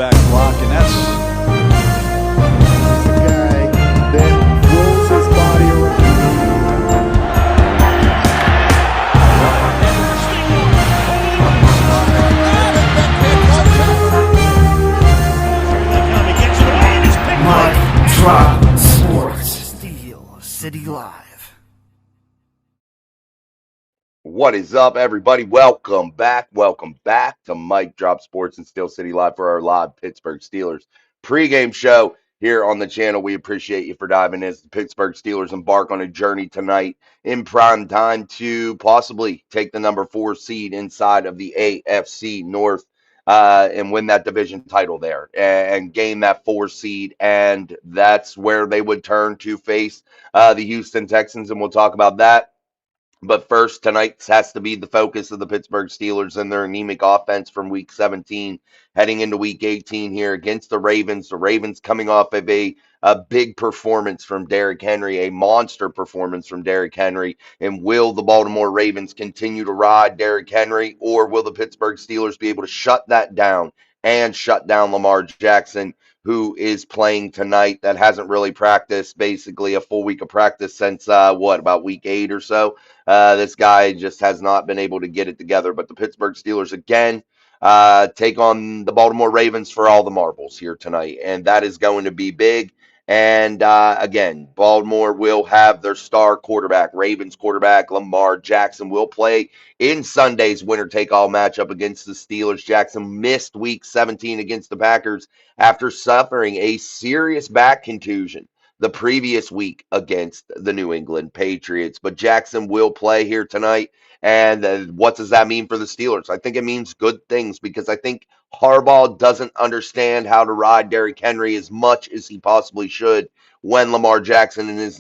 quarterback block, and that's the guy that rolls his body around. Mike Drop Sports. Steel City Live. What is up, everybody? Welcome back. Welcome back to Mike Drop Sports and Steel City Live for our live Pittsburgh Steelers pregame show here on the channel. We appreciate you for diving in as the Pittsburgh Steelers embark on a journey tonight in prime time to possibly take the number 4 seed inside of the AFC North and win that division title there and gain that 4 seed. And that's where they would turn to face the Houston Texans, and we'll talk about that. But first, tonight has to be the focus of the Pittsburgh Steelers and their anemic offense from Week 17, heading into Week 18 here against the Ravens. The Ravens coming off of a big performance from Derrick Henry, a monster performance from Derrick Henry. And will the Baltimore Ravens continue to ride Derrick Henry, or will the Pittsburgh Steelers be able to shut that down and shut down Lamar Jackson, who is playing tonight, that hasn't really practiced basically a full week of practice since about week 8 or so. This guy just has not been able to get it together. But the Pittsburgh Steelers again take on the Baltimore Ravens for all the marbles here tonight, and that is going to be big. And again, Baltimore will have their star quarterback, Ravens quarterback Lamar Jackson, will play in Sunday's winner-take-all matchup against the Steelers. Jackson missed Week 17 against the Packers after suffering a serious back contusion the previous week against the New England Patriots. But Jackson will play here tonight. And what does that mean for the Steelers? I think it means good things, because I think Harbaugh doesn't understand how to ride Derrick Henry as much as he possibly should when Lamar Jackson is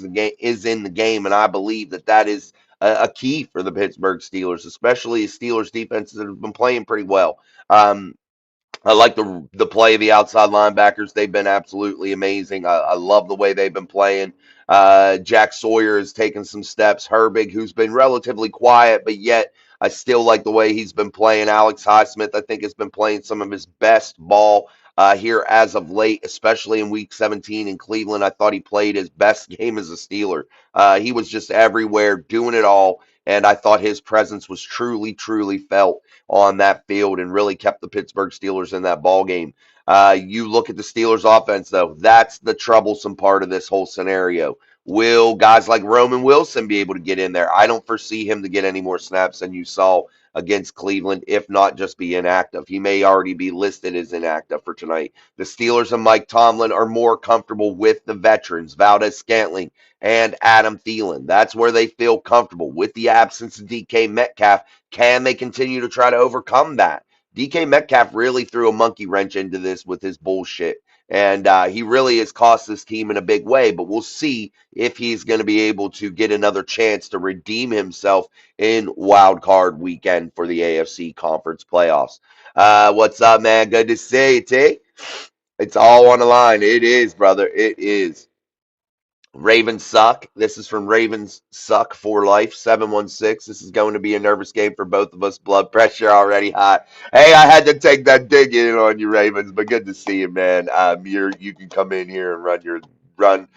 in the game. And I believe that is a key for the Pittsburgh Steelers, especially as Steelers defenses that have been playing pretty well. I like the play of the outside linebackers. They've been absolutely amazing. I love the way they've been playing. Jack Sawyer has taken some steps. Herbig, who's been relatively quiet, but yet I still like the way he's been playing. Alex Highsmith, I think, has been playing some of his best ball here as of late, especially in Week 17 in Cleveland. I thought he played his best game as a Steeler. He was just everywhere, doing it all, and I thought his presence was truly, truly felt on that field and really kept the Pittsburgh Steelers in that ball game. You look at the Steelers offense, though, that's the troublesome part of this whole scenario. Will guys like Roman Wilson be able to get in there? I don't foresee him to get any more snaps than you saw against Cleveland, if not just be inactive. He may already be listed as inactive for tonight. The Steelers and Mike Tomlin are more comfortable with the veterans, Valdez-Scantling and Adam Thielen. That's where they feel comfortable. With the absence of DK Metcalf, can they continue to try to overcome that? DK Metcalf really threw a monkey wrench into this with his bullshit. And he really has cost this team in a big way, but we'll see if he's going to be able to get another chance to redeem himself in wild card weekend for the AFC conference playoffs. What's up, man? Good to see you, T. It's all on the line. It is, brother. It is. Ravens suck. This is from Ravens Suck for Life 716. This is going to be a nervous game for both of us. Blood pressure already high. Hey, I had to take that dig in on you, Ravens, but good to see you, man. You can come in here and run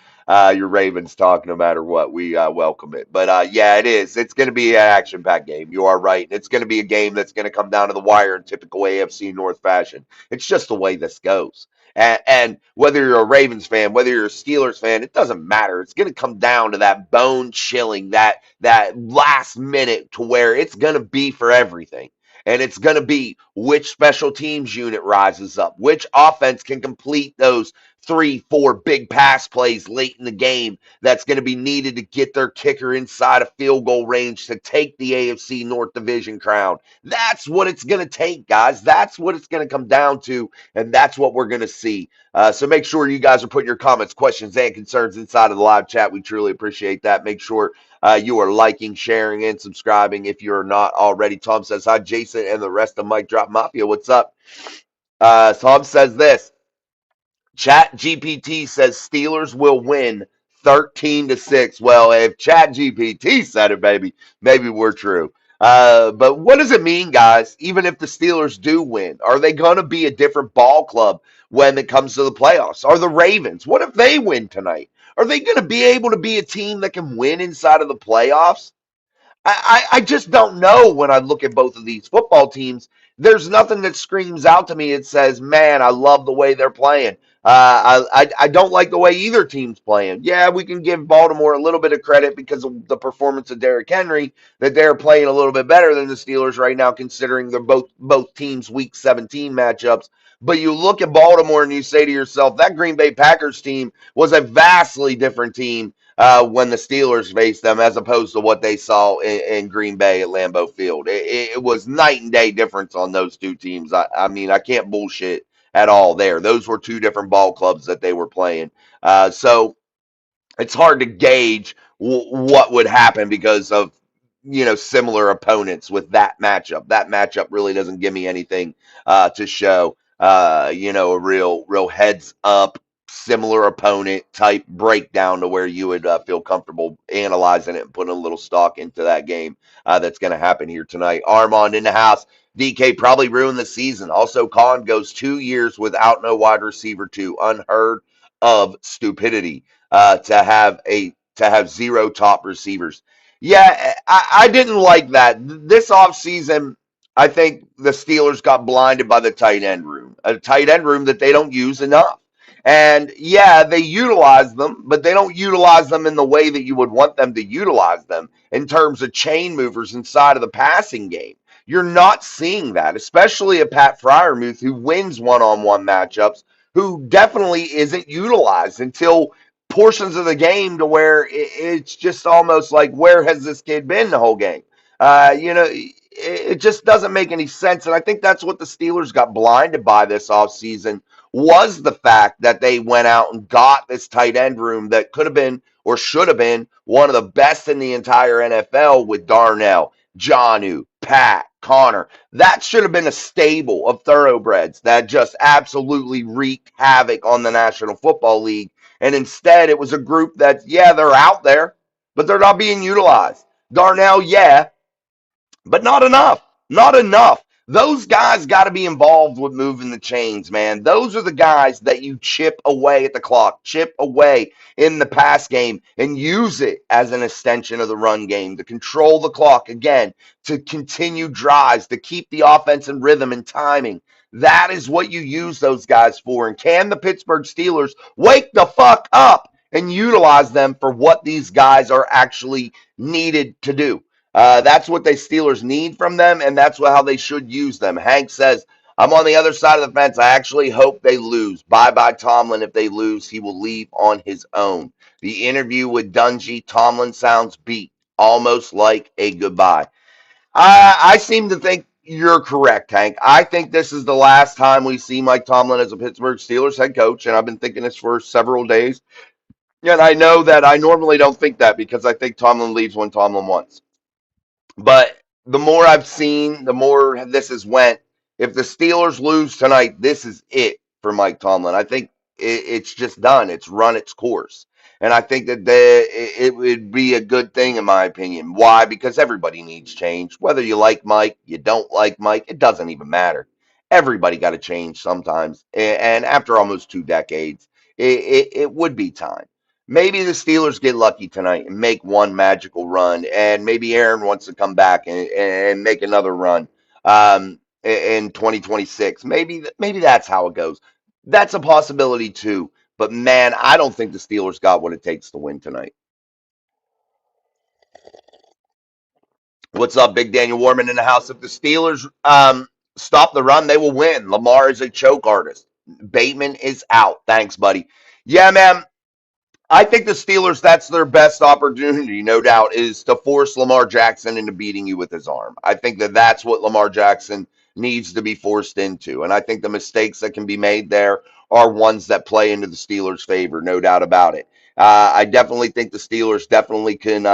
your Ravens talk no matter what. We welcome it. But yeah, it is. It's going to be an action-packed game. You are right. It's going to be a game that's going to come down to the wire in typical AFC North fashion. It's just the way this goes. And whether you're a Ravens fan, whether you're a Steelers fan, it doesn't matter. It's going to come down to that bone chilling, that last minute, to where it's going to be for everything. And it's going to be which special teams unit rises up, which offense can complete those 3-4 big pass plays late in the game that's going to be needed to get their kicker inside a field goal range to take the AFC North Division crown. That's what it's going to take, guys. That's what it's going to come down to, and that's what we're going to see. So make sure you guys are putting your comments, questions, and concerns inside of the live chat. We truly appreciate that. Make sure you are liking, sharing, and subscribing if you're not already. Tom says, hi, Jason, and the rest of Mike Drop Mafia. What's up? Tom says this. Chat GPT says Steelers will win 13-6. Well, if Chat GPT said it, maybe we're true. But what does it mean, guys? Even if the Steelers do win, are they going to be a different ball club when it comes to the playoffs? Are the Ravens? What if they win tonight? Are they going to be able to be a team that can win inside of the playoffs? I just don't know when I look at both of these football teams. There's nothing that screams out to me. It says, man, I love the way they're playing. I don't like the way either team's playing. Yeah, we can give Baltimore a little bit of credit because of the performance of Derrick Henry, that they're playing a little bit better than the Steelers right now, considering they're both teams' Week 17 matchups. But you look at Baltimore and you say to yourself, that Green Bay Packers team was a vastly different team when the Steelers faced them, as opposed to what they saw in Green Bay at Lambeau Field. It was night and day difference on those two teams. I mean, I can't bullshit at all there. Those were two different ball clubs that they were playing. So it's hard to gauge what would happen because of similar opponents with that matchup. That matchup really doesn't give me anything to show. A real heads up similar opponent type breakdown to where you would feel comfortable analyzing it and putting a little stock into that game that's going to happen here tonight. Armand in the house. DK probably ruined the season. Also, Khan goes 2 years without no wide receiver two. Unheard of stupidity to have zero top receivers. Yeah, I didn't like that. This offseason, I think the Steelers got blinded by the tight end room, a tight end room that they don't use enough. And yeah, they utilize them, but they don't utilize them in the way that you would want them to utilize them in terms of chain movers inside of the passing game. You're not seeing that, especially a Pat Fryermuth who wins one-on-one matchups, who definitely isn't utilized until portions of the game to where it's just almost like, where has this kid been the whole game? It just doesn't make any sense. And I think that's what the Steelers got blinded by this offseason, was the fact that they went out and got this tight end room that could have been or should have been one of the best in the entire NFL with Darnell, Jonnu, Pat, Connor. That should have been a stable of thoroughbreds that just absolutely wreaked havoc on the National Football League. And instead, it was a group that, yeah, they're out there, but they're not being utilized. Darnell, yeah, but not enough. Not enough. Those guys got to be involved with moving the chains, man. Those are the guys that you chip away at the clock, chip away in the pass game, and use it as an extension of the run game to control the clock again, to continue drives, to keep the offense in rhythm and timing. That is what you use those guys for. And can the Pittsburgh Steelers wake the fuck up and utilize them for what these guys are actually needed to do? That's what the Steelers need from them, and that's how they should use them. Hank says, I'm on the other side of the fence. I actually hope they lose. Bye-bye, Tomlin. If they lose, he will leave on his own. The interview with Dungy, Tomlin sounds beat, almost like a goodbye. I seem to think you're correct, Hank. I think this is the last time we see Mike Tomlin as a Pittsburgh Steelers head coach, and I've been thinking this for several days. And I know that I normally don't think that because I think Tomlin leaves when Tomlin wants. But the more I've seen, the more this has went. If the Steelers lose tonight, this is it for Mike Tomlin. I think it's just done. It's run its course. And I think that it would be a good thing, in my opinion. Why? Because everybody needs change. Whether you like Mike, you don't like Mike, it doesn't even matter. Everybody got to change sometimes. And after almost 2 decades, it would be time. Maybe the Steelers get lucky tonight and make one magical run, and maybe Aaron wants to come back and make another run in 2026. Maybe that's how it goes. That's a possibility too. But man, I don't think the Steelers got what it takes to win tonight. What's up, Big Daniel Warman in the house? If the Steelers stop the run, they will win. Lamar is a choke artist. Bateman is out. Thanks, buddy. Yeah, man. I think the Steelers, that's their best opportunity, no doubt, is to force Lamar Jackson into beating you with his arm. I think that that's what Lamar Jackson needs to be forced into. And I think the mistakes that can be made there are ones that play into the Steelers' favor, no doubt about it. I definitely think the Steelers definitely can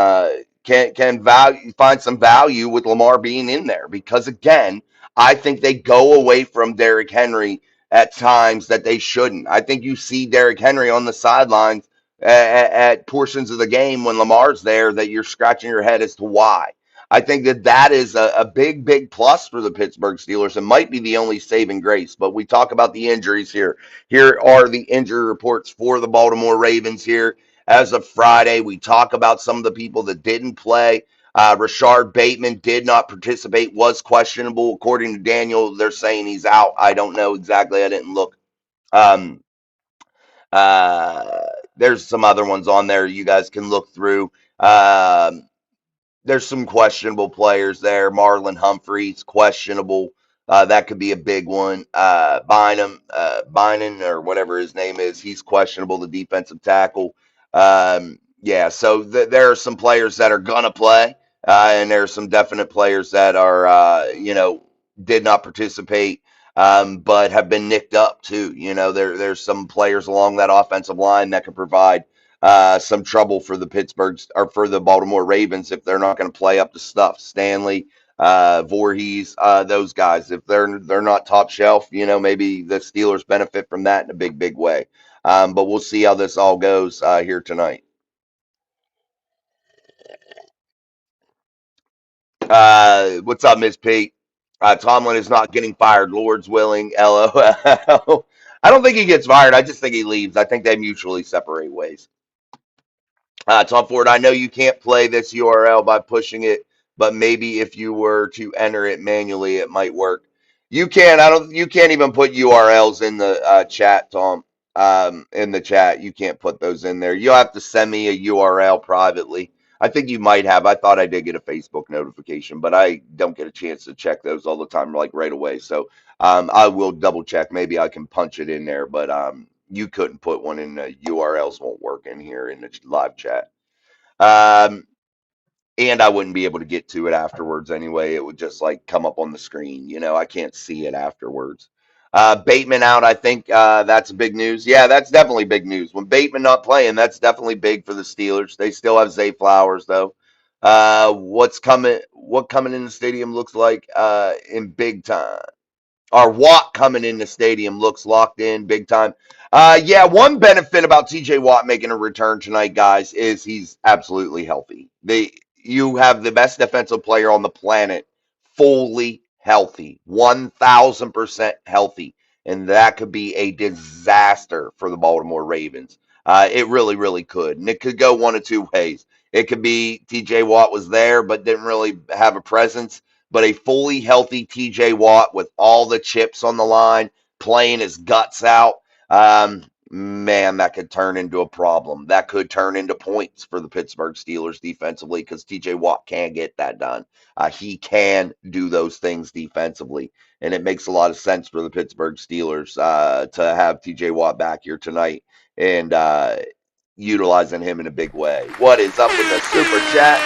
find some value with Lamar being in there because, again, I think they go away from Derrick Henry at times that they shouldn't. I think you see Derrick Henry on the sidelines at portions of the game when Lamar's there that you're scratching your head as to why. I think that that is a big, big plus for the Pittsburgh Steelers and might be the only saving grace. But we talk about the injuries here. Here are the injury reports for the Baltimore Ravens here as of Friday. We talk about some of the people that didn't play. Rashard Bateman did not participate, was questionable. According to Daniel, they're saying he's out. I don't know exactly. I didn't look. Um, uh, there's some other ones on there you guys can look through. There's some questionable players there. Marlon Humphreys, questionable. That could be a big one. Bynum or whatever his name is, he's questionable, the defensive tackle. Yeah, so there are some players that are going to play, and there are some definite players that are, did not participate, but have been nicked up too. There's some players along that offensive line that could provide some trouble for the Pittsburgh or for the Baltimore Ravens if they're not going to play up to stuff. Stanley, Voorhees, those guys, if they're not top shelf, maybe the Steelers benefit from that in a big, big way. But we'll see how this all goes here tonight. What's up, Miss Pete? Tomlin is not getting fired. Lord's willing. LOL. I don't think he gets fired. I just think he leaves. I think they mutually separate ways. Tom Ford, I know you can't play this URL by pushing it, but maybe if you were to enter it manually, it might work. You can. I don't. You can't even put URLs in the chat, Tom. In the chat, you can't put those in there. You'll have to send me a URL privately. I think you might have. I thought I did get a Facebook notification, but I don't get a chance to check those all the time, like right away. So I will double check. Maybe I can punch it in there, but you couldn't put one in. URLs won't work in here in the live chat. Um, and I wouldn't be able to get to it afterwards anyway. It would just like come up on the screen. I can't see it afterwards. Bateman out. I think that's big news. Yeah, that's definitely big news. When Bateman not playing, that's definitely big for the Steelers. They still have Zay Flowers though. What's coming? What coming in the stadium looks like in big time? Our Watt coming in the stadium looks locked in big time. Yeah, one benefit about TJ Watt making a return tonight, guys, is he's absolutely healthy. You have the best defensive player on the planet fully healthy, 1,000% healthy, and that could be a disaster for the Baltimore Ravens. It really, really could, and it could go one of two ways. It could be TJ Watt was there but didn't really have a presence, but a fully healthy TJ Watt with all the chips on the line, playing his guts out, man, that could turn into a problem. That could turn into points for the Pittsburgh Steelers defensively because TJ Watt can get that done. He can do those things defensively, and it makes a lot of sense for the Pittsburgh Steelers to have TJ Watt back here tonight and utilizing him in a big way. What is up with the super chat?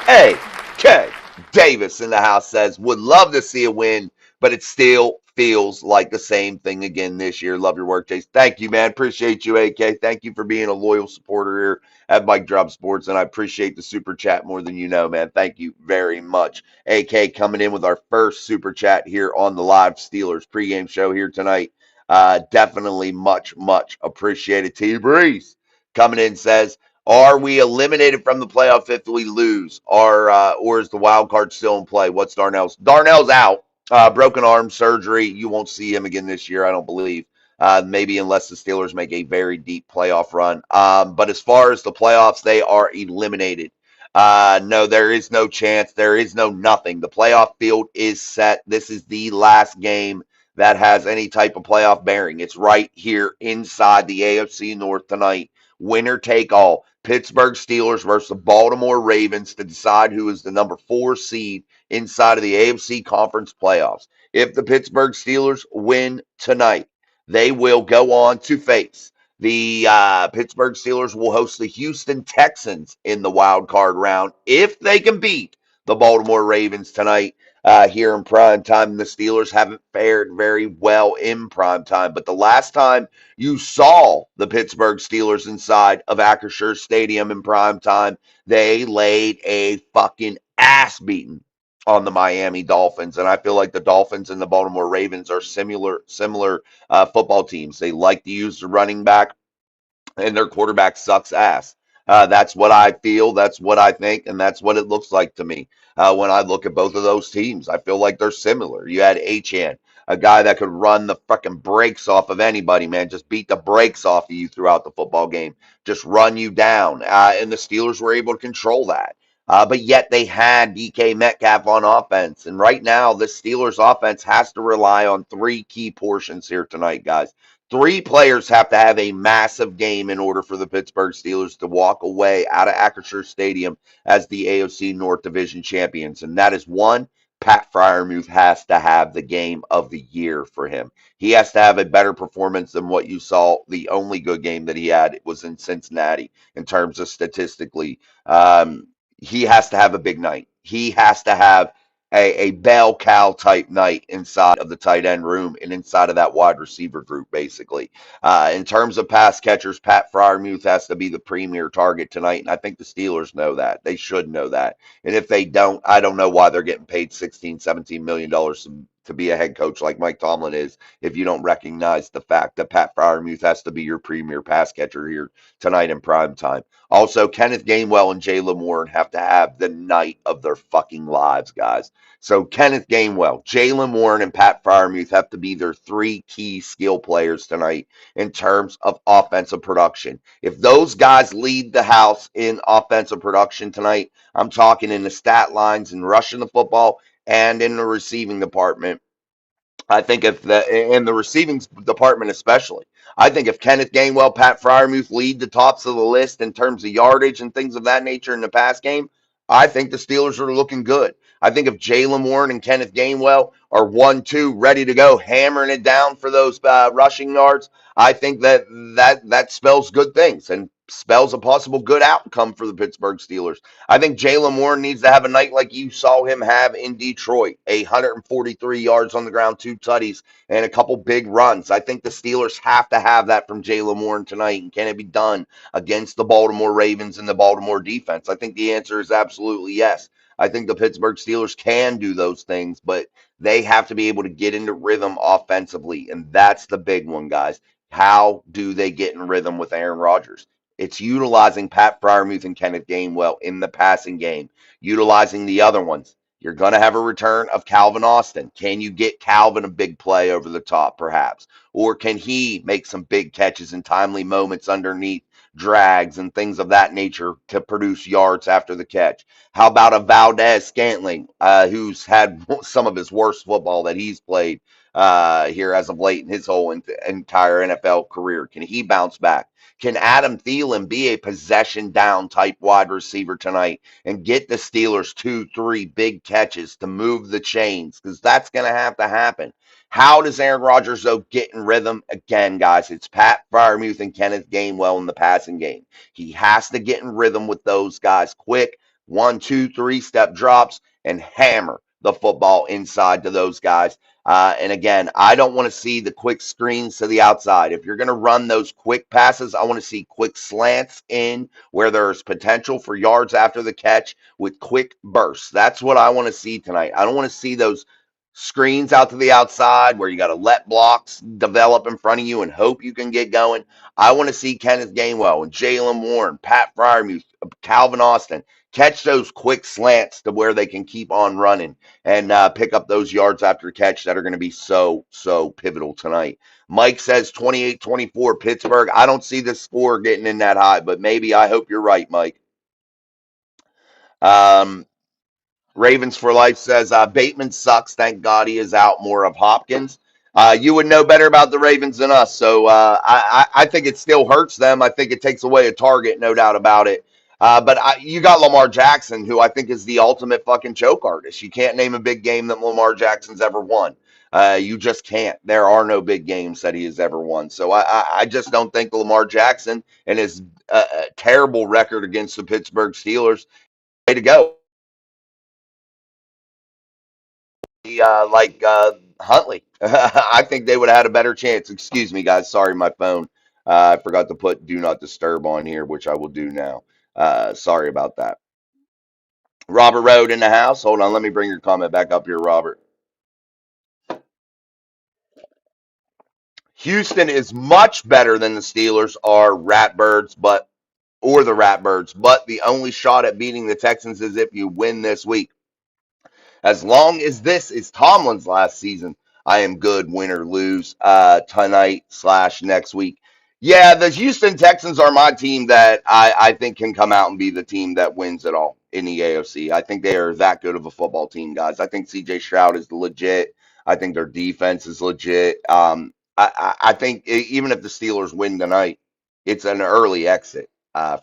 AK Davis in the house says, would love to see a win, but it still feels like the same thing again this year. Love your work, Chase. Thank you, man. Appreciate you, AK. Thank you for being a loyal supporter here at Mike Drop Sports, and I appreciate the super chat more than you know, man. Thank you very much. AK coming in with our first super chat here on the live Steelers pregame show here tonight. Definitely much, much appreciated. T Breeze coming in says, are we eliminated from the playoff if we lose? Or is the wild card still in play? What's Darnell's? Darnell's out. Broken arm surgery. You won't see him again this year, I don't believe. Maybe unless the Steelers make a very deep playoff run. But as far as the playoffs, they are eliminated. No, there is no chance. There is no nothing. The playoff field is set. This is the last game that has any type of playoff bearing. It's right here inside the AFC North tonight. Winner take all. Pittsburgh Steelers versus the Baltimore Ravens to decide who is the number 4 seed inside of the AFC Conference playoffs. If the Pittsburgh Steelers win tonight, they will go on to face the Pittsburgh Steelers will host the Houston Texans in the wild card round if they can beat the Baltimore Ravens tonight here in prime time. The Steelers haven't fared very well in prime time, but the last time you saw the Pittsburgh Steelers inside of Acrisure Stadium in prime time, they laid a fucking ass beating on the Miami Dolphins, and I feel like the Dolphins and the Baltimore Ravens are similar football teams. They like to use the running back, and their quarterback sucks ass. That's what I feel. That's what I think, and that's what it looks like to me. When I look at both of those teams, I feel like they're similar. You had Achan, a guy that could run the fucking brakes off of anybody, man. Just beat the brakes off of you throughout the football game. Just run you down. And the Steelers were able to control that. But yet they had DK Metcalf on offense. And right now, the Steelers offense has to rely on three key portions here tonight, guys. Three players have to have a massive game in order for the Pittsburgh Steelers to walk away out of Acrisure Stadium as the AFC North Division champions. And that is one, Pat Fryermuth has to have the game of the year for him. He has to have a better performance than what you saw. The only good game that he had was in Cincinnati in terms of statistically. He has to have a big night. He has to have a bell cow type night inside of the tight end room and inside of that wide receiver group, basically. In terms of pass catchers, Pat Fryermuth has to be the premier target tonight, and I think the Steelers know that. They should know that. And if they don't, I don't know why they're getting paid $16, $17 million to be a head coach like Mike Tomlin is if you don't recognize the fact that Pat Fryermuth has to be your premier pass catcher here tonight in prime time. Also, Kenneth Gainwell and Jalen Warren have to have the night of their fucking lives, guys. So Kenneth Gainwell, Jalen Warren, and Pat Fryermuth have to be their three key skill players tonight in terms of offensive production. If those guys lead the house in offensive production tonight, I'm talking in the stat lines and rushing the football and in the receiving department. I think if in the receiving department especially, I think if Kenneth Gainwell, Pat Fryermuth lead the tops of the list in terms of yardage and things of that nature in the pass game, I think the Steelers are looking good. I think if Jalen Warren and Kenneth Gainwell are 1-2 ready to go, hammering it down for those rushing yards, I think that spells good things and spells a possible good outcome for the Pittsburgh Steelers. I think Jalen Warren needs to have a night like you saw him have in Detroit, 143 yards on the ground, two tutties, and a couple big runs. I think the Steelers have to have that from Jalen Warren tonight. And can it be done against the Baltimore Ravens and the Baltimore defense? I think the answer is absolutely yes. I think the Pittsburgh Steelers can do those things, but they have to be able to get into rhythm offensively. And that's the big one, guys. How do they get in rhythm with Aaron Rodgers? It's utilizing Pat Fryermuth and Kenneth Gainwell in the passing game, utilizing the other ones. You're going to have a return of Calvin Austin. Can you get Calvin a big play over the top, perhaps? Or can he make some big catches in timely moments underneath drags and things of that nature to produce yards after the catch? How about a Valdez Scantling, who's had some of his worst football that he's played here as of late in his whole entire NFL career? Can he bounce back? Can Adam Thielen be a possession down type wide receiver tonight and get the Steelers two, three big catches to move the chains? Because that's going to have to happen. How does Aaron Rodgers, though, get in rhythm? Again, guys, it's Pat Fryermuth and Kenneth Gainwell in the passing game. He has to get in rhythm with those guys quick, 1, 2, 3 step drops, and hammer the football inside to those guys. And again, I don't want to see the quick screens to the outside. If you're going to run those quick passes, I want to see quick slants in where there's potential for yards after the catch with quick bursts. That's what I want to see tonight. I don't want to see those screens out to the outside where you got to let blocks develop in front of you and hope you can get going. I want to see Kenneth Gainwell and Jalen Warren, Pat Fryermuth, Calvin Austin catch those quick slants to where they can keep on running and pick up those yards after catch that are going to be so pivotal tonight. Mike says 28-24 Pittsburgh. I don't see the score getting in that high, but maybe I hope you're right, Mike. Um, Ravens for Life says Bateman sucks. Thank God he is out. More of Hopkins. You would know better about the Ravens than us, so I think it still hurts them. I think it takes away a target, no doubt about it. But you got Lamar Jackson, who I think is the ultimate fucking choke artist. You can't name a big game that Lamar Jackson's ever won. You just can't. There are no big games that he has ever won. So I just don't think Lamar Jackson and his terrible record against the Pittsburgh Steelers way to go. Huntley. I think they would have had a better chance. Excuse me, guys. Sorry, my phone. I forgot to put do not disturb on here, which I will do now. Sorry about that. Robert Road in the house. Hold on. Let me bring your comment back up here, Robert. Houston is much better than the Steelers are Ratbirds, but or the Ratbirds, but the only shot at beating the Texans is if you win this week. As long as this is Tomlin's last season, I am good, win or lose, tonight slash next week. Yeah, the Houston Texans are my team that I think can come out and be the team that wins it all in the AFC. I think they are that good of a football team, guys. I think CJ Stroud is legit. I think their defense is legit. I think even if the Steelers win tonight, it's an early exit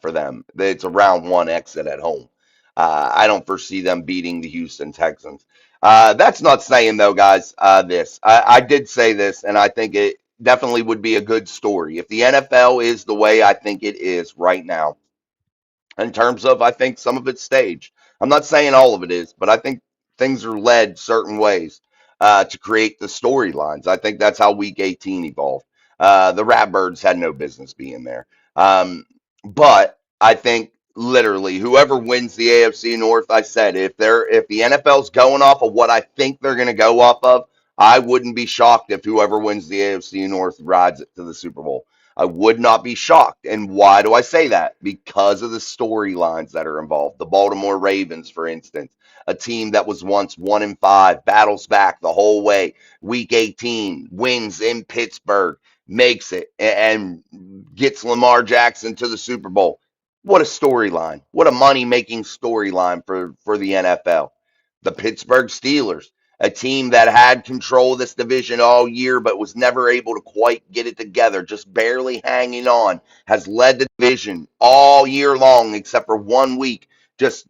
for them. It's a round one exit at home. I don't foresee them beating the Houston Texans. That's not saying though, guys. I did say this, and I think it definitely would be a good story if the NFL is the way I think it is right now in terms of I think some of it's staged. I'm not saying all of it is, but I think things are led certain ways to create the storylines. I think that's how Week 18 evolved. The Ratbirds had no business being there, but I think literally whoever wins the AFC North, I said if the NFL's going off of what I think they're going to go off of, I wouldn't be shocked if whoever wins the AFC North rides it to the Super Bowl. I would not be shocked. And why do I say that? Because of the storylines that are involved. The Baltimore Ravens, for instance, a team that was once 1-5, battles back the whole way. Week 18, wins in Pittsburgh, makes it, and gets Lamar Jackson to the Super Bowl. What a storyline. What a money making storyline for the NFL. The Pittsburgh Steelers, a team that had control of this division all year but was never able to quite get it together, just barely hanging on, has led the division all year long except for 1 week, just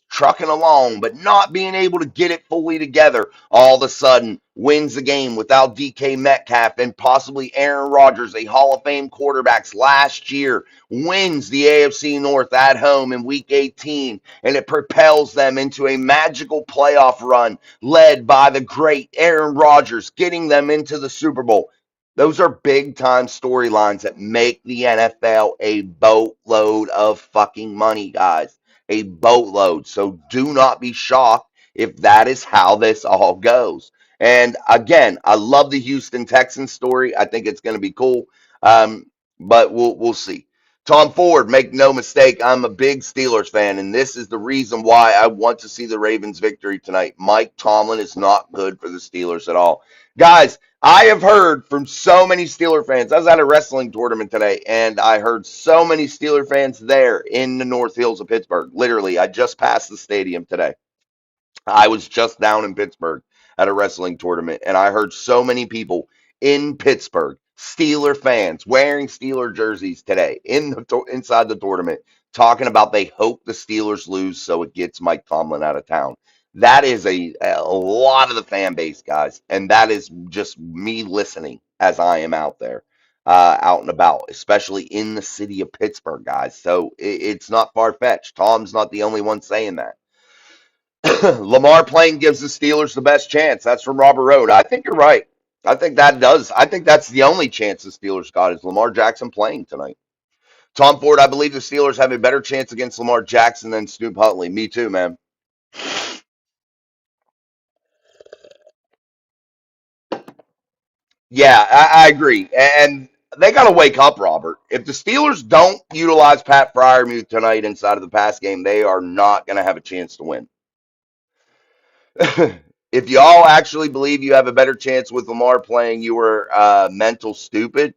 trucking along but not being able to get it fully together. All of a sudden wins the game without DK Metcalf and possibly Aaron Rodgers, a Hall of Fame quarterbacks last year, wins the AFC North at home in week 18, and it propels them into a magical playoff run led by the great Aaron Rodgers, getting them into the Super Bowl. Those are big time storylines that make the NFL a boatload of fucking money, guys. A boatload. So do not be shocked if that is how this all goes. And again, I love the Houston Texans story. I think it's going to be cool. But we'll see. Tom Ford, make no mistake, I'm a big Steelers fan, and this is the reason why I want to see the Ravens victory tonight. Mike Tomlin is not good for the Steelers at all. Guys, I have heard from so many Steeler fans. I was at a wrestling tournament today, and I heard so many Steeler fans there in the North Hills of Pittsburgh. Literally, I just passed the stadium today. I was just down in Pittsburgh at a wrestling tournament, and I heard so many people in Pittsburgh, Steeler fans, wearing Steeler jerseys today inside the tournament, talking about they hope the Steelers lose so it gets Mike Tomlin out of town. That is a lot of the fan base, guys, and that is just me listening as I am out there, out and about, especially in the city of Pittsburgh, guys. So it's not far fetched. Tom's not the only one saying that. Lamar playing gives the Steelers the best chance. That's from Robert Road. I think you're right. I think that does. I think that's the only chance the Steelers got is Lamar Jackson playing tonight. Tom Ford, I believe the Steelers have a better chance against Lamar Jackson than Snoop Huntley. Me too, man. Yeah, I agree. And they got to wake up, Robert. If the Steelers don't utilize Pat Fryermuth tonight inside of the pass game, they are not going to have a chance to win. If y'all actually believe you have a better chance with Lamar playing, you were mental stupid.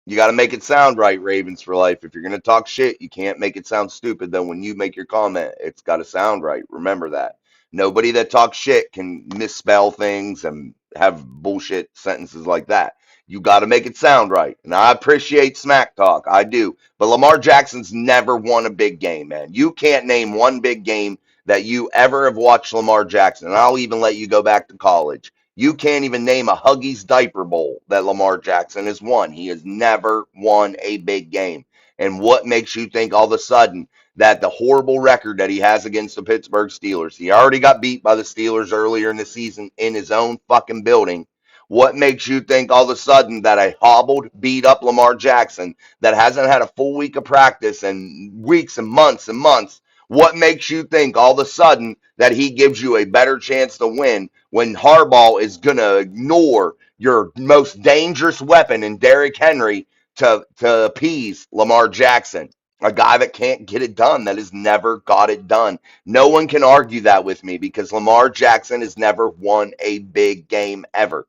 You got to make it sound right, Ravens for life. If you're going to talk shit, you can't make it sound stupid. Then when you make your comment, it's got to sound right. Remember that. Nobody that talks shit can misspell things and have bullshit sentences like that. You got to make it sound right. And I appreciate smack talk. I do. But Lamar Jackson's never won a big game, man. You can't name one big game that you ever have watched Lamar Jackson. And I'll even let you go back to college. You can't even name a Huggies Diaper Bowl that Lamar Jackson has won. He has never won a big game. And what makes you think all of a sudden that the horrible record that he has against the Pittsburgh Steelers, he already got beat by the Steelers earlier in the season in his own fucking building. What makes you think all of a sudden that a hobbled, beat up Lamar Jackson that hasn't had a full week of practice and weeks and months, what makes you think all of a sudden that he gives you a better chance to win when Harbaugh is going to ignore your most dangerous weapon in Derrick Henry to appease Lamar Jackson? A guy that can't get it done, that has never got it done. No one can argue that with me because Lamar Jackson has never won a big game ever.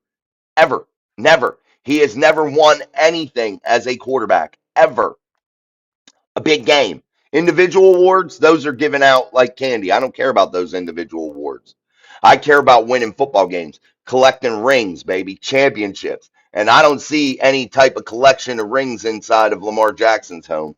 Ever. Never. He has never won anything as a quarterback. Ever. A big game. Individual awards, those are given out like candy. I don't care about those individual awards. I care about winning football games, collecting rings, baby, championships. And I don't see any type of collection of rings inside of Lamar Jackson's home.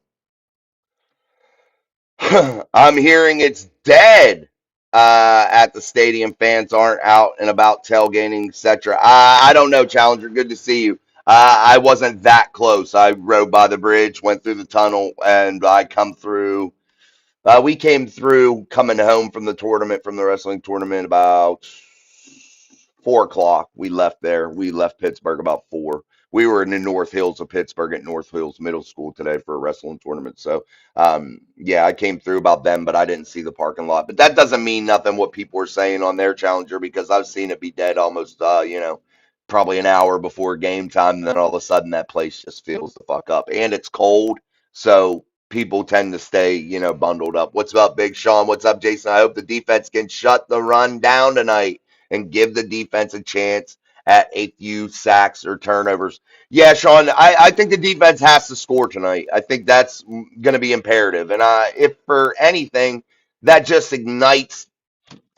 I'm hearing it's dead at the stadium. Fans aren't out and about tailgating, etc. I don't know, Challenger. Good to see you. I wasn't that close. I rode by the bridge, went through the tunnel, and I come through. We came through coming home from the tournament, from the wrestling tournament, about 4 o'clock. We left there. We left Pittsburgh about 4. We were in the North Hills of Pittsburgh at North Hills Middle School today for a wrestling tournament. So, yeah, I came through about them, but I didn't see the parking lot. But that doesn't mean nothing what people are saying on their Challenger because I've seen it be dead almost, probably an hour before game time. And then all of a sudden that place just fills the fuck up. And it's cold. So people tend to stay, bundled up. What's up, Big Sean? What's up, Jason? I hope the defense can shut the run down tonight and give the defense a chance at a few sacks or turnovers. Yeah, Sean, I think the defense has to score tonight. I think that's going to be imperative. And if for anything, that just ignites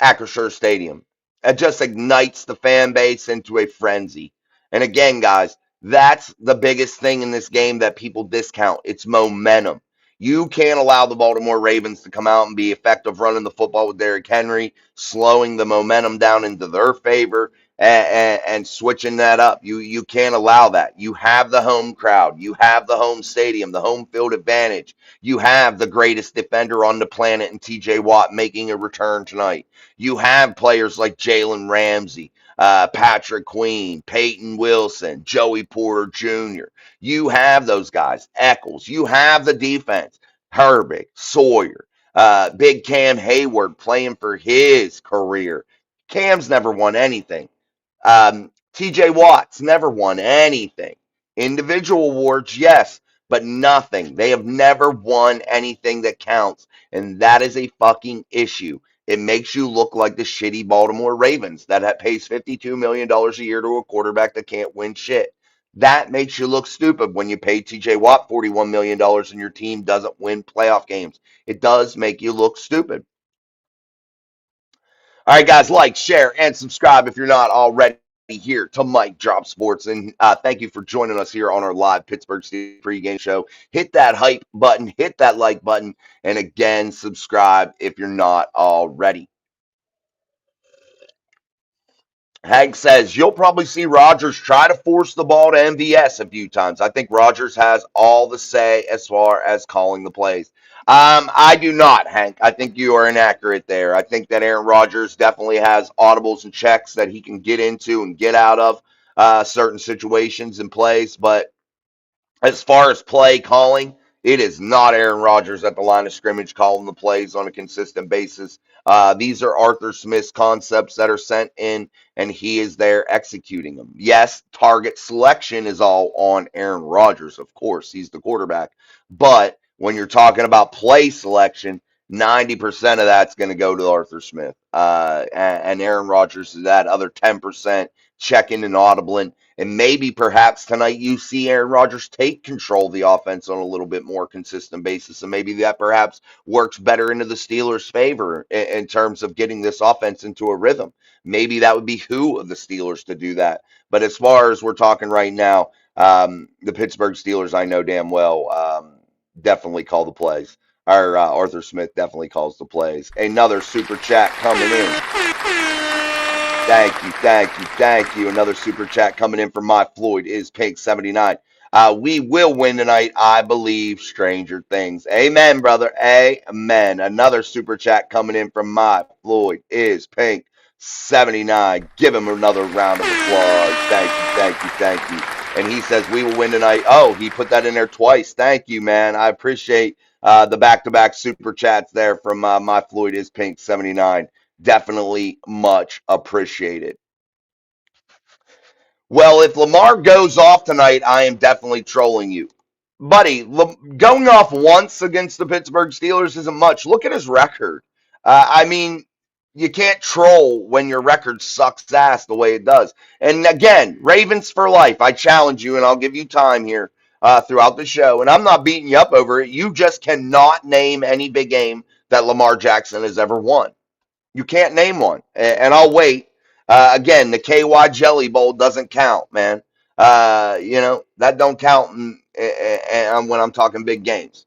Acrisure Stadium. It just ignites the fan base into a frenzy. And again, guys, that's the biggest thing in this game that people discount. It's momentum. You can't allow the Baltimore Ravens to come out and be effective running the football with Derrick Henry, slowing the momentum down into their favor and switching that up. You can't allow that. You have the home crowd. You have the home stadium, the home field advantage. You have the greatest defender on the planet in TJ Watt making a return tonight. You have players like Jalen Ramsey, Patrick Queen, Peyton Wilson, Joey Porter Jr. You have those guys, Eccles. You have the defense, Herbig, Sawyer, Big Cam Hayward playing for his career. Cam's never won anything. TJ Watt's never won anything. Individual awards, yes, but nothing. They have never won anything that counts. And that is a fucking issue. It makes you look like the shitty Baltimore Ravens that pays $52 million a year to a quarterback that can't win shit. That makes you look stupid when you pay TJ Watt $41 million and your team doesn't win playoff games. It does make you look stupid. All right, guys, like, share, and subscribe if you're not already here to Mike Drop Sports. And thank you for joining us here on our live Pittsburgh Steelers pregame show. Hit that hype button, hit that like button, and again, subscribe if you're not already. Hank says you'll probably see Rodgers try to force the ball to MVS a few times. I think Rodgers has all the say as far as calling the plays. I do not, Hank. I think you are inaccurate there. I think that Aaron Rodgers definitely has audibles and checks that he can get into and get out of certain situations and plays, but as far as play calling, it is not Aaron Rodgers at the line of scrimmage calling the plays on a consistent basis. These are Arthur Smith's concepts that are sent in, and he is there executing them. Yes, target selection is all on Aaron Rodgers, of course. He's the quarterback. But when you're talking about play selection, 90% of that's going to go to Arthur Smith. And Aaron Rodgers is that other 10% checking and audibling. And maybe perhaps tonight you see Aaron Rodgers take control of the offense on a little bit more consistent basis. And maybe that perhaps works better into the Steelers' favor in terms of getting this offense into a rhythm. Maybe that would behoove of the Steelers to do that. But as far as we're talking right now, the Pittsburgh Steelers, I know damn well, definitely call the plays. Or Arthur Smith definitely calls the plays. Another super chat coming in. Thank you, thank you, thank you. Another super chat coming in from My Floyd is Pink 79. We will win tonight. I believe Stranger Things. Amen, brother. Amen. Another super chat coming in from My Floyd is Pink 79. Give him another round of applause. Thank you, thank you, thank you. And he says we will win tonight. Oh, he put that in there twice. Thank you, man. I appreciate the back-to-back super chats there from My Floyd is Pink 79. Definitely much appreciated. Well, if Lamar goes off tonight, I am definitely trolling you. buddy, going off once against the Pittsburgh Steelers isn't much. Look at his record. I mean, you can't troll when your record sucks ass the way it does. And again, Ravens for life. I challenge you, and I'll give you time here throughout the show. And I'm not beating you up over it. You just cannot name any big game that Lamar Jackson has ever won. You can't name one, and I'll wait. Again, the KY Jelly Bowl doesn't count, man. That don't count when I'm talking big games.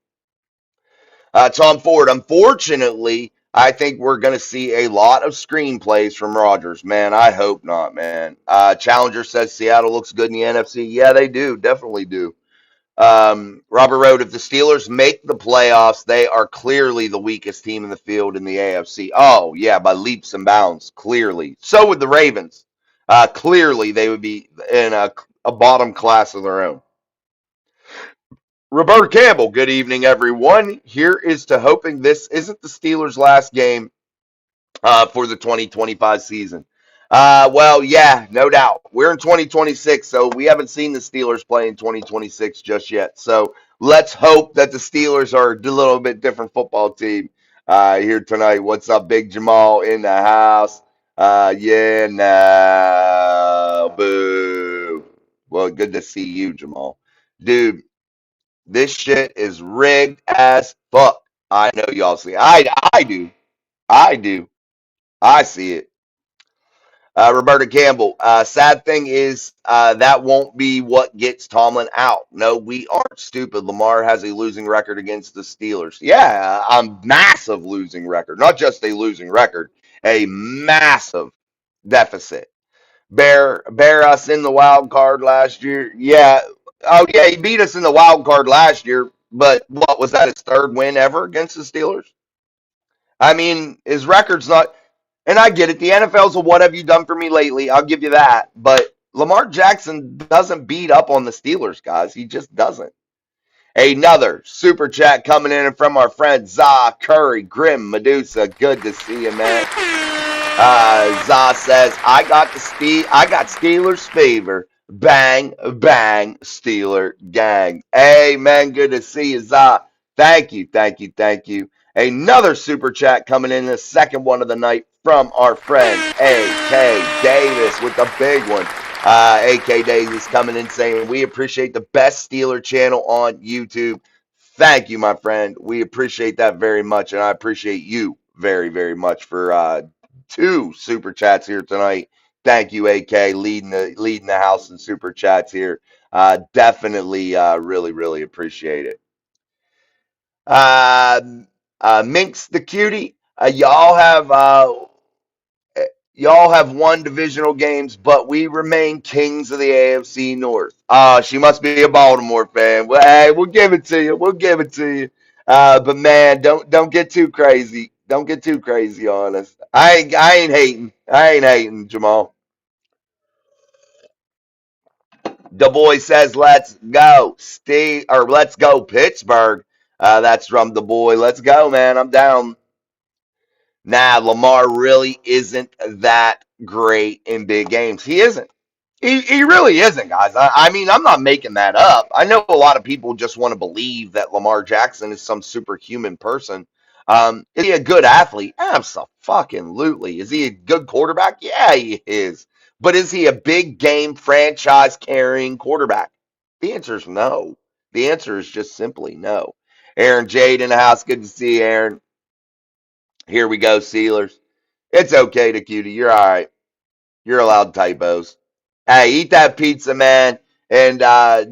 Tom Ford, unfortunately, I think we're going to see a lot of screenplays from Rodgers. Man, I hope not, man. Challenger says Seattle looks good in the NFC. Yeah, they do. Definitely do. Robert wrote, if the Steelers make the playoffs, they are clearly the weakest team in the field in the AFC. Oh, yeah, by leaps and bounds, clearly. So would the Ravens. Clearly, they would be in a bottom class of their own. Roberta Campbell, good evening, everyone. Here is to hoping this isn't the Steelers' last game for the 2025 season. Well, yeah, no doubt. We're in 2026, so we haven't seen the Steelers play in 2026 just yet. So let's hope that the Steelers are a little bit different football team here tonight. What's up, Big Jamal in the house? Yeah, no, boo. Well, good to see you, Jamal. Dude, this shit is rigged as fuck. I know y'all see. I do. I do. I see it. Roberta Campbell. Sad thing is that won't be what gets Tomlin out. No, we aren't stupid. Lamar has a losing record against the Steelers. Yeah, a massive losing record. Not just a losing record, a massive deficit. Bear us in the wild card last year. Yeah. Oh yeah, he beat us in the wild card last year. But what was that? His third win ever against the Steelers? I mean, his record's not. And I get it. The NFL's a what have you done for me lately? I'll give you that. But Lamar Jackson doesn't beat up on the Steelers, guys. He just doesn't. Another super chat coming in from our friend Za Curry, Grim Medusa. Good to see you, man. Za says, I got Steelers fever. Bang, bang, Steeler gang. Amen. Good to see you, Za. Thank you, thank you, thank you. Another super chat coming in, the second one of the night from our friend A.K. Davis with the big one. A.K. Davis coming in saying, we appreciate the best Steeler channel on YouTube. Thank you, my friend. We appreciate that very much, and I appreciate you very, very much for two super chats here tonight. Thank you, AK, leading the house in super chats here. Definitely, really, really appreciate it. Uh, Minx the cutie, y'all have won divisional games, but we remain kings of the AFC North. She must be a Baltimore fan. Well, hey, we'll give it to you. We'll give it to you. But man, don't get too crazy. Don't get too crazy on us. I ain't hating. I ain't hating, Jamal. The boy says, "Let's go, Steve," or "Let's go, Pittsburgh." That's from the boy. Let's go, man. I'm down. Nah, Lamar really isn't that great in big games. He isn't. He really isn't, guys. I mean, I'm not making that up. I know a lot of people just want to believe that Lamar Jackson is some superhuman person. Is he a good athlete? Absolutely. Is he a good quarterback? Yeah, he is. But is he a big game franchise carrying quarterback? The answer is no. The answer is just simply no. Aaron Jade in the house. Good to see you, Aaron. Here we go, Steelers. It's okay to cutie. You're all right. You're allowed typos. Hey, eat that pizza, man, and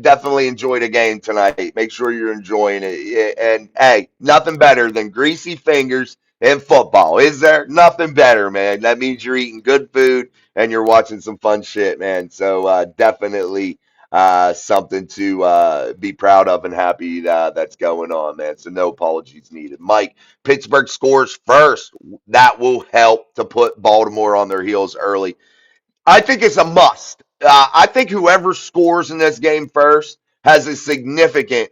definitely enjoy the game tonight. Make sure you're enjoying it. Yeah, and hey, nothing better than greasy fingers in football, is there? Nothing better, man. That means you're eating good food and you're watching some fun shit, man. So definitely something to be proud of and happy that's going on, man. So no apologies needed. Mike, Pittsburgh scores first. That will help to put Baltimore on their heels early. I think it's a must. I think whoever scores in this game first has a significant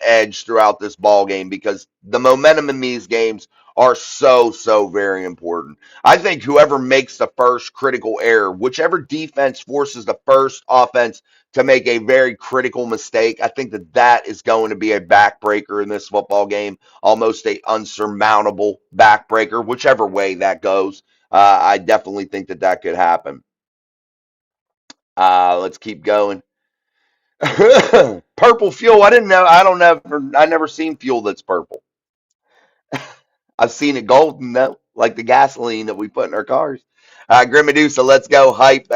edge throughout this ball game because the momentum in these games are so very important. I think whoever makes the first critical error, whichever defense forces the first offense to make a very critical mistake, I think that is going to be a backbreaker in this football game, almost a unsurmountable backbreaker, whichever way that goes. I definitely think that could happen. Let's keep going. Purple fuel. I didn't know. I don't never. I never seen fuel that's purple. I've seen it golden though, like the gasoline that we put in our cars. Grim Medusa, let's go hype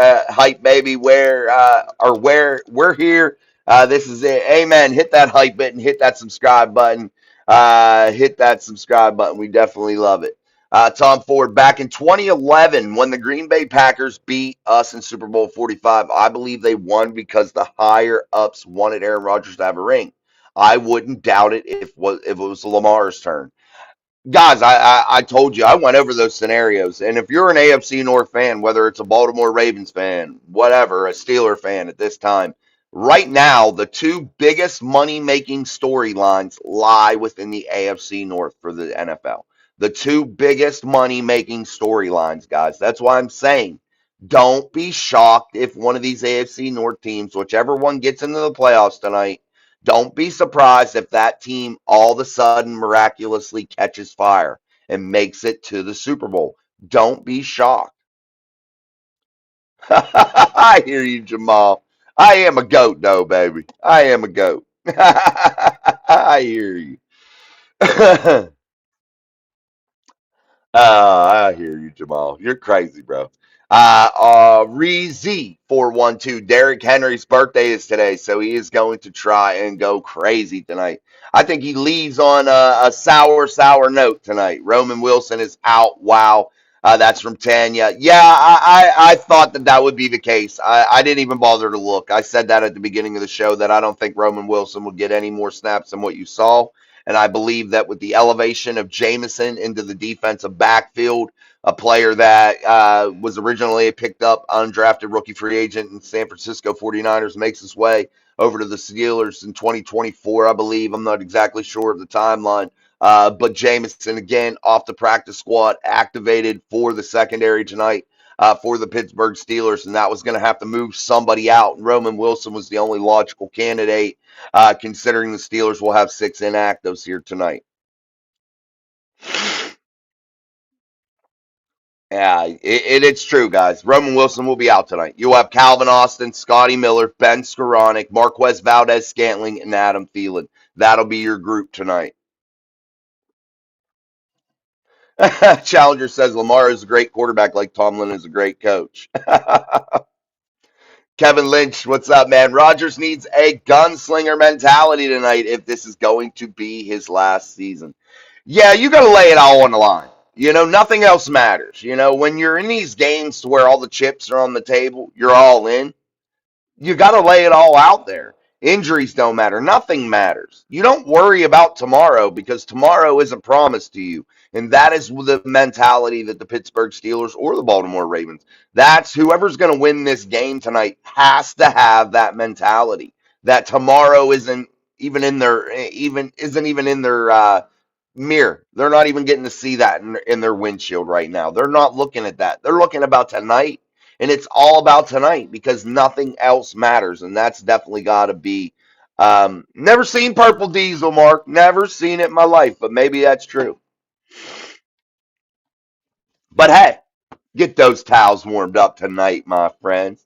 baby. Where we're here. This is it. Amen. Hit that hype button. Hit that subscribe button. Hit that subscribe button. We definitely love it. Tom Ford, back in 2011, when the Green Bay Packers beat us in Super Bowl 45, I believe they won because the higher ups wanted Aaron Rodgers to have a ring. I wouldn't doubt it if it was Lamar's turn. Guys, I told you I went over those scenarios, and if you're an AFC North fan, whether it's a Baltimore Ravens fan, whatever, a Steeler fan at this time, right now the two biggest money making storylines lie within the AFC North for the NFL. The two biggest money making storylines, guys. That's why I'm saying don't be shocked if one of these AFC North teams, whichever one gets into the playoffs tonight, don't be surprised if that team all of a sudden miraculously catches fire and makes it to the Super Bowl. Don't be shocked. I hear you, Jamal. I am a goat, though, baby. I am a goat. I hear you. I hear you, Jamal. You're crazy, bro. Reezy 412. Derrick Henry's birthday is today, so he is going to try and go crazy tonight. I think he leaves on a sour note tonight. Roman Wilson is out. Wow. That's from Tanya. Yeah, I thought that would be the case. I didn't even bother to look. I said that at the beginning of the show that I don't think Roman Wilson would get any more snaps than what you saw. And I believe that with the elevation of Jameson into the defensive backfield, a player that was originally picked up undrafted rookie free agent in San Francisco 49ers, makes his way over to the Steelers in 2024, I believe. I'm not exactly sure of the timeline. But Jameson, again, off the practice squad, activated for the secondary tonight for the Pittsburgh Steelers, and that was going to have to move somebody out. And Roman Wilson was the only logical candidate, considering the Steelers will have 6 inactives here tonight. Yeah, it's true, guys. Roman Wilson will be out tonight. You'll have Calvin Austin, Scotty Miller, Ben Skoranek, Marquez Valdez Scantling, and Adam Thielen. That'll be your group tonight. Challenger says Lamar is a great quarterback like Tomlin is a great coach. Kevin Lynch, what's up, man? Rodgers needs a gunslinger mentality tonight if this is going to be his last season. Yeah, you got to lay it all on the line. Nothing else matters. When you're in these games where all the chips are on the table, you're all in. You got to lay it all out there. Injuries don't matter. Nothing matters. You don't worry about tomorrow because tomorrow isn't promised to you. And that is the mentality that the Pittsburgh Steelers or the Baltimore Ravens, that's whoever's going to win this game tonight has to have that mentality that tomorrow isn't even in their mirror. They're not even getting to see that in their windshield right now. They're not looking at that. They're looking about tonight. And it's all about tonight because nothing else matters. And that's definitely got to be. Never seen Purple Diesel, Mark. Never seen it in my life, but maybe that's true. But hey, get those towels warmed up tonight, my friends.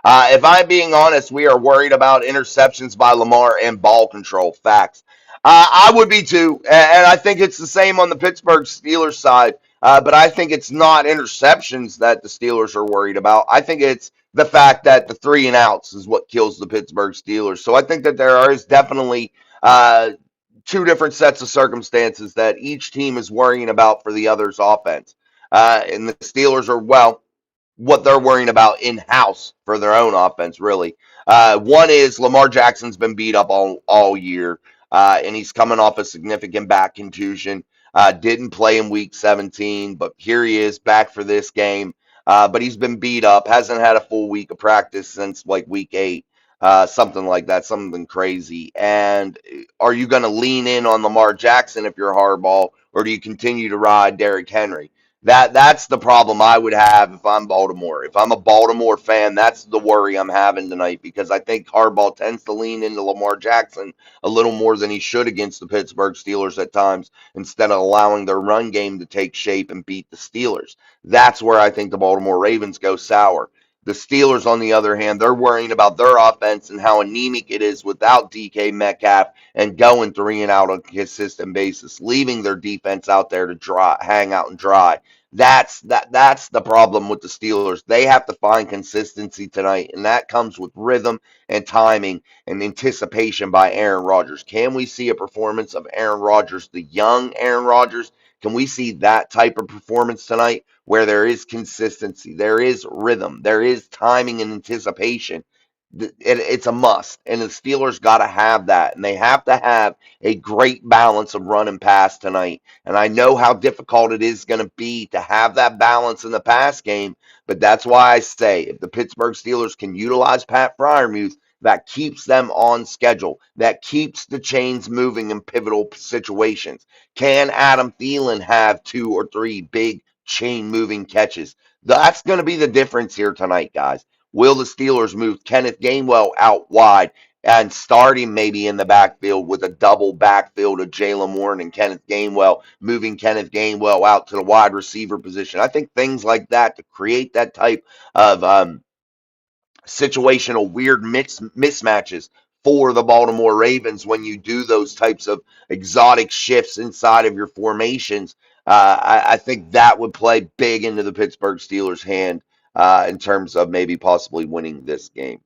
If I'm being honest, we are worried about interceptions by Lamar and ball control. Facts. I would be too, and I think it's the same on the Pittsburgh Steelers side. But I think it's not interceptions that the Steelers are worried about. I think it's the fact that the 3 and outs is what kills the Pittsburgh Steelers. So I think that there is definitely two different sets of circumstances that each team is worrying about for the other's offense. And the Steelers are, well, what they're worrying about in-house for their own offense, really. One is Lamar Jackson's been beat up all year, and he's coming off a significant back contusion. Didn't play in week 17, but here he is back for this game. But he's been beat up, hasn't had a full week of practice since like week 8, something like that, something crazy. And are you going to lean in on Lamar Jackson if you're Harbaugh, or do you continue to ride Derrick Henry? That's the problem I would have if I'm Baltimore. If I'm a Baltimore fan, that's the worry I'm having tonight because I think Harbaugh tends to lean into Lamar Jackson a little more than he should against the Pittsburgh Steelers at times instead of allowing their run game to take shape and beat the Steelers. That's where I think the Baltimore Ravens go sour. The Steelers, on the other hand, they're worrying about their offense and how anemic it is without DK Metcalf and going three and out on a consistent basis, leaving their defense out there to hang out and dry. That's the problem with the Steelers. They have to find consistency tonight, and that comes with rhythm and timing and anticipation by Aaron Rodgers. Can we see a performance of Aaron Rodgers, the young Aaron Rodgers? Can we see that type of performance tonight where there is consistency, there is rhythm, there is timing and anticipation? It's a must, and the Steelers got to have that, and they have to have a great balance of run and pass tonight. And I know how difficult it is going to be to have that balance in the pass game, but that's why I say if the Pittsburgh Steelers can utilize Pat Fryermuth, that keeps them on schedule, that keeps the chains moving in pivotal situations. Can Adam Thielen have two or three big chain moving catches? That's going to be the difference here tonight, guys. Will the Steelers move Kenneth Gainwell out wide and start him maybe in the backfield with a double backfield of Jalen Warren and Kenneth Gainwell, moving Kenneth Gainwell out to the wide receiver position? I think things like that to create that type of situational weird mismatches for the Baltimore Ravens when you do those types of exotic shifts inside of your formations. I think that would play big into the Pittsburgh Steelers' hand in terms of maybe possibly winning this game.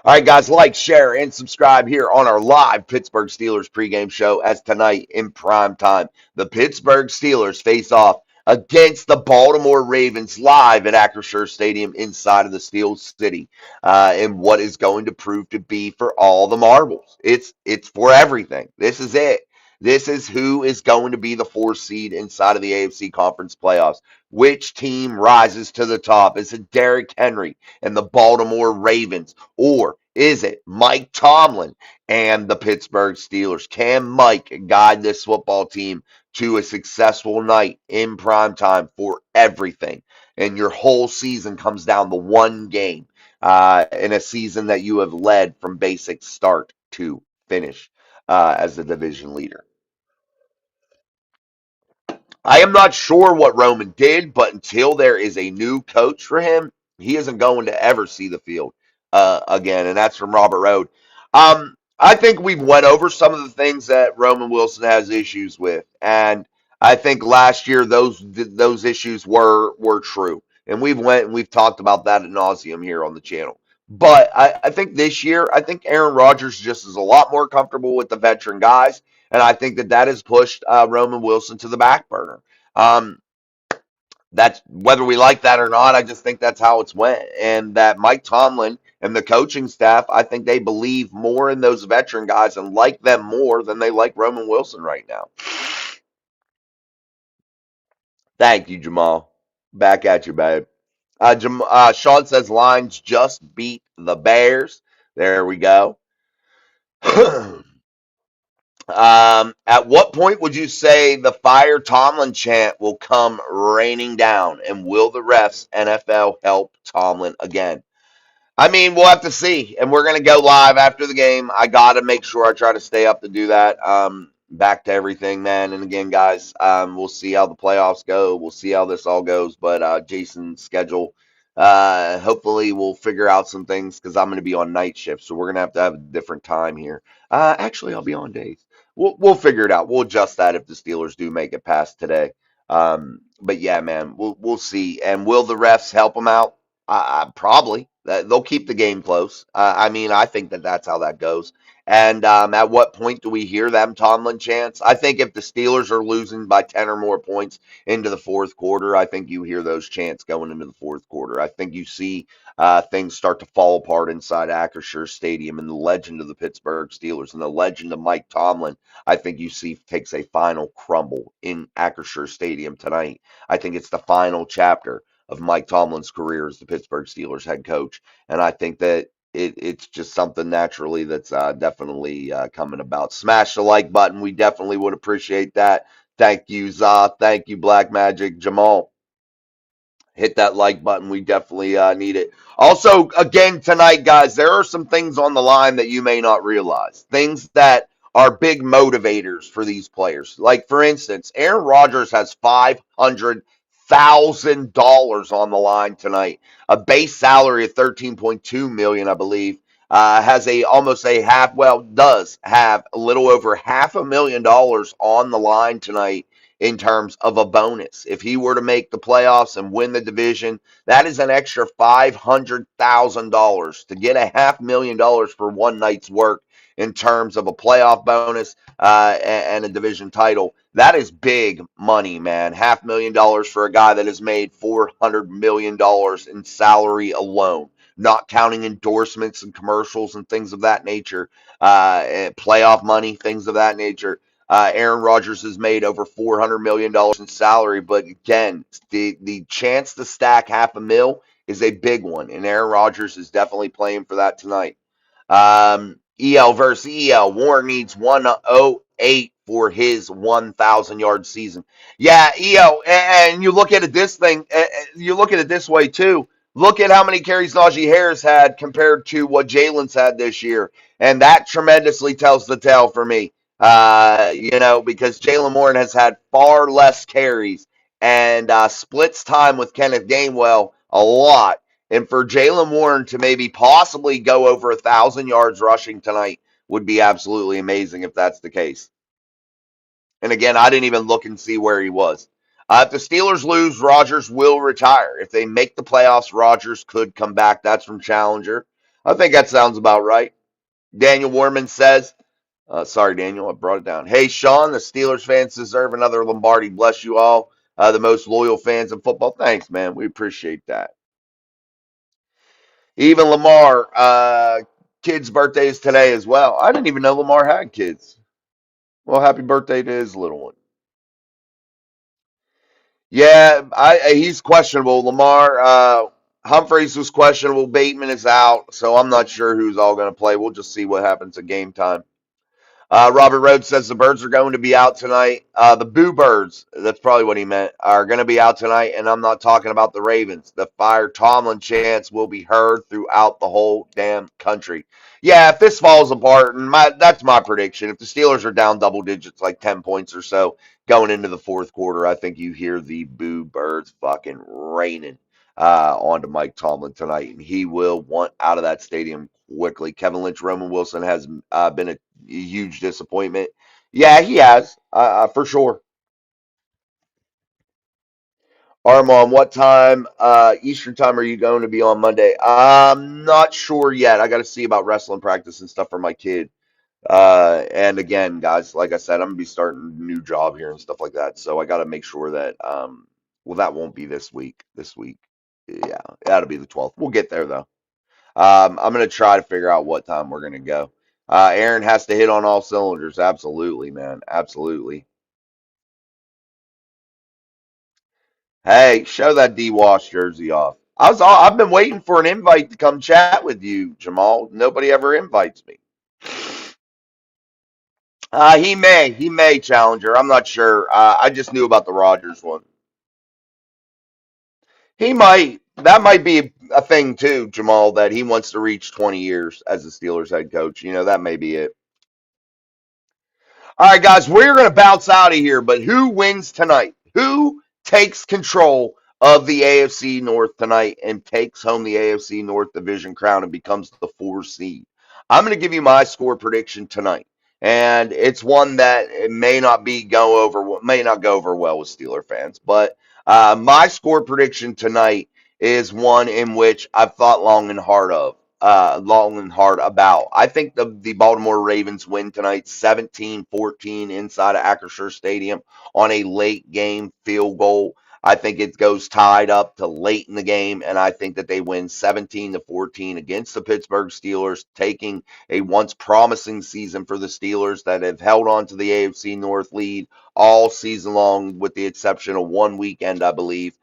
All right, guys, like, share, and subscribe here on our live Pittsburgh Steelers pregame show as tonight in prime time, the Pittsburgh Steelers face off against the Baltimore Ravens live at Acrisure Stadium inside of the Steel City, and what is going to prove to be for all the marbles. It's for everything. This is it. This is who is going to be the 4th seed inside of the AFC Conference playoffs. Which team rises to the top? Is it Derrick Henry and the Baltimore Ravens? Or is it Mike Tomlin and the Pittsburgh Steelers? Can Mike guide this football team to a successful night in prime time for everything? And your whole season comes down to one game in a season that you have led from basic start to finish as the division leader. I am not sure what Roman did, but until there is a new coach for him, he isn't going to ever see the field again. And that's from Robert Road. I think we've went over some of the things that Roman Wilson has issues with, and I think last year those issues were true, and we've talked about that ad nauseum here on the channel. But I think this year, I think Aaron Rodgers just is a lot more comfortable with the veteran guys, and I think that has pushed Roman Wilson to the back burner. Um, that's whether we like that or not. I just think that's how it's went, and that Mike Tomlin and the coaching staff, I think they believe more in those veteran guys and like them more than they like Roman Wilson right now. Thank you, Jamal. Back at you, babe. Sean says Lions just beat the Bears. There we go. At what point would you say the Fire Tomlin chant will come raining down? And will the refs NFL help Tomlin again? I mean, we'll have to see. And we're going to go live after the game. I got to make sure I try to stay up to do that. Back to everything, man. And again, guys, we'll see how the playoffs go. We'll see how this all goes. But Jason's schedule, hopefully we'll figure out some things because I'm going to be on night shift. So we're going to have a different time here. Actually, I'll be on days. We'll figure it out. We'll adjust that if the Steelers do make it past today. But yeah, man, we'll see. And will the refs help them out? Probably. They'll keep the game close. I mean, I think that's how that goes. And at what point do we hear them Tomlin chants? I think if the Steelers are losing by 10 or more points into the fourth quarter, I think you hear those chants going into the fourth quarter. I think you see things start to fall apart inside Acrisure Stadium, and the legend of the Pittsburgh Steelers and the legend of Mike Tomlin, I think you see takes a final crumble in Acrisure Stadium tonight. I think it's the final chapter of Mike Tomlin's career as the Pittsburgh Steelers head coach. And I think that it's just something naturally that's definitely coming about. Smash the like button. We definitely would appreciate that. Thank you, Za. Thank you, Black Magic Jamal. Hit that like button. We definitely need it. Also, again, tonight, guys, there are some things on the line that you may not realize. Things that are big motivators for these players. Like, for instance, Aaron Rodgers has $500,000 on the line tonight. A base salary of 13.2 million, I believe. Has a almost a half, well, does have a little over $500,000 on the line tonight in terms of a bonus. If he were to make the playoffs and win the division, that is an extra $500,000 to get $500,000 for one night's work in terms of a playoff bonus and a division title. That is big money, man. $500,000 for a guy that has made $400 million in salary alone, not counting endorsements and commercials and things of that nature, playoff money, things of that nature. Aaron Rodgers has made over $400 million in salary, but again, the chance to stack half a mil is a big one, and Aaron Rodgers is definitely playing for that tonight. EL versus EL. Warren needs 108 for his 1,000-yard season. Yeah, EL, and you look at it this thing, you look at it this way too. Look at how many carries Najee Harris had compared to what Jalen's had this year, and that tremendously tells the tale for me. Because Jalen Warren has had far less carries and splits time with Kenneth Gainwell a lot. And for Jalen Warren to maybe possibly go over 1,000 yards rushing tonight would be absolutely amazing if that's the case. And again, I didn't even look and see where he was. If the Steelers lose, Rodgers will retire. If they make the playoffs, Rodgers could come back. That's from Challenger. I think that sounds about right. Daniel Warman says, sorry, Daniel, I brought it down. Hey, Sean, the Steelers fans deserve another Lombardi. Bless you all, the most loyal fans in football. Thanks, man. We appreciate that. Even Lamar, kid's birthday is today as well. I didn't even know Lamar had kids. Well, happy birthday to his little one. Yeah, he's questionable. Lamar Humphreys was questionable. Bateman is out, so I'm not sure who's all going to play. We'll just see what happens at game time. Robert Rhodes says the Birds are going to be out tonight. The Boo Birds, that's probably what he meant, are going to be out tonight, and I'm not talking about the Ravens. The Fire Tomlin chants will be heard throughout the whole damn country. Yeah, if this falls apart, and that's my prediction. If the Steelers are down double digits, like 10 points or so, going into the fourth quarter, I think you hear the Boo Birds fucking raining onto Mike Tomlin tonight, and he will want out of that stadium quickly. Kevin Lynch, Roman Wilson has been a huge disappointment. Yeah, he has, for sure. Armand, what time, Eastern time, are you going to be on Monday? I'm not sure yet. I got to see about wrestling practice and stuff for my kid. And again, guys, like I said, I'm gonna be starting a new job here and stuff like that. So I got to make sure that, well, that won't be this week. This week, yeah, that'll be the 12th. We'll get there though. I'm gonna try to figure out what time we're gonna go. Aaron has to hit on all cylinders. Absolutely, man. Absolutely. Hey, show that D Wash jersey off. I've been waiting for an invite to come chat with you, Jamal. Nobody ever invites me. He may Challenger. I'm not sure. I just knew about the Rogers one. He might. That might be a thing too, Jamal. That he wants to reach 20 years as the Steelers head coach. That may be it. All right, guys, we're going to bounce out of here, but who wins tonight? Who takes control of the AFC North tonight and takes home the AFC North division crown and becomes the 4 seed? I'm going to give you my score prediction tonight, and it's one that it may not go over well with Steeler fans, but my score prediction tonight is one in which I've thought long and hard about. I think the Baltimore Ravens win tonight 17-14 inside of Acrisure Stadium on a late game field goal. I think it goes tied up to late in the game, and I think that they win 17-14 against the Pittsburgh Steelers, taking a once promising season for the Steelers that have held on to the AFC North lead all season long, with the exception of one weekend, I believe.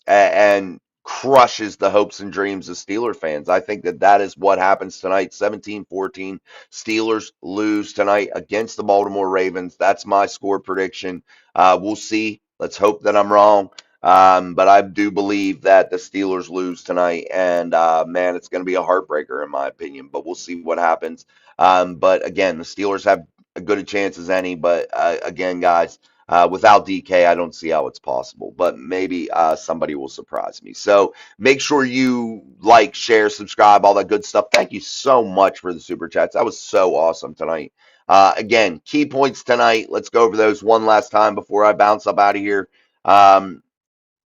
And crushes the hopes and dreams of Steeler fans. I think that that is what happens tonight. 17-14. Steelers lose tonight against the Baltimore Ravens. That's my score prediction. We'll see. Let's hope that I'm wrong. But I do believe that the Steelers lose tonight, and man, it's going to be a heartbreaker in my opinion. But we'll see what happens. But again, the Steelers have as good a chance as any. But again, guys, without DK, I don't see how it's possible. But maybe somebody will surprise me. So make sure you like, share, subscribe, all that good stuff. Thank you so much for the super chats. That was so awesome tonight. Again, key points tonight. Let's go over those one last time before I bounce up out of here. Um,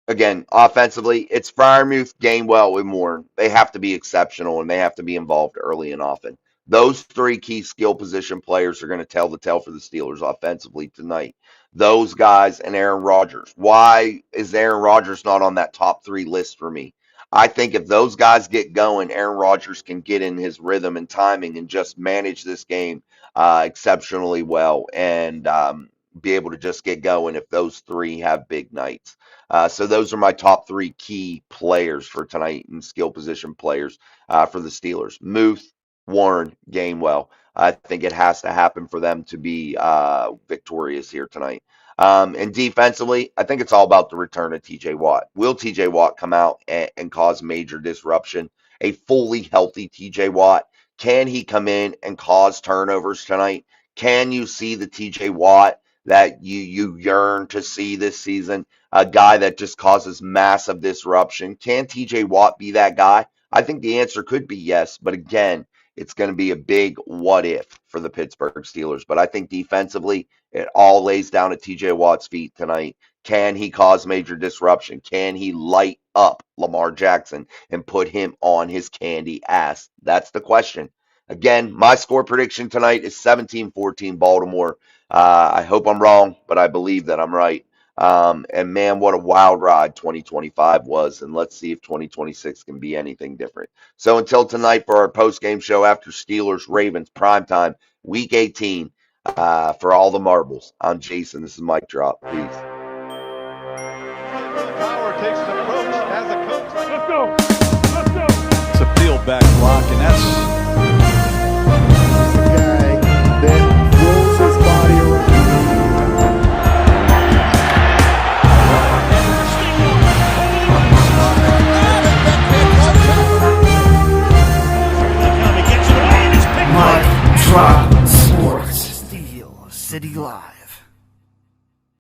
Again, offensively, it's Freiermuth, Gainwell, and Warren. They have to be exceptional and they have to be involved early and often. Those three key skill position players are going to tell the tale for the Steelers offensively tonight. Those guys and Aaron Rodgers. Why is Aaron Rodgers not on that top three list for me? I think if those guys get going, Aaron Rodgers can get in his rhythm and timing and just manage this game exceptionally well and be able to just get going if those three have big nights. So those are my top three key players for tonight and skill position players for the Steelers. Muth, Warren, Gainwell. I think it has to happen for them to be victorious here tonight. And defensively, I think it's all about the return of TJ Watt. Will TJ Watt come out and cause major disruption? A fully healthy TJ Watt. Can he come in and cause turnovers tonight? Can you see the TJ Watt that you yearn to see this season? A guy that just causes massive disruption. Can TJ Watt be that guy? I think the answer could be yes, but again, it's going to be a big what if for the Pittsburgh Steelers. But I think defensively, it all lays down at TJ Watt's feet tonight. Can he cause major disruption? Can he light up Lamar Jackson and put him on his candy ass? That's the question. Again, my score prediction tonight is 17-14 Baltimore. I hope I'm wrong, but I believe that I'm right. And man, what a wild ride 2025 was. And let's see if 2026 can be anything different. So until tonight for our post-game show after Steelers Ravens primetime week 18 for all the marbles. I'm Jason. This is Mike Drop. Peace. Power takes an approach as a coach. Let's go. Let's go. It's a field back block, and that's The guy that rolls his body around. Mike Drop Sports. Steel City Live.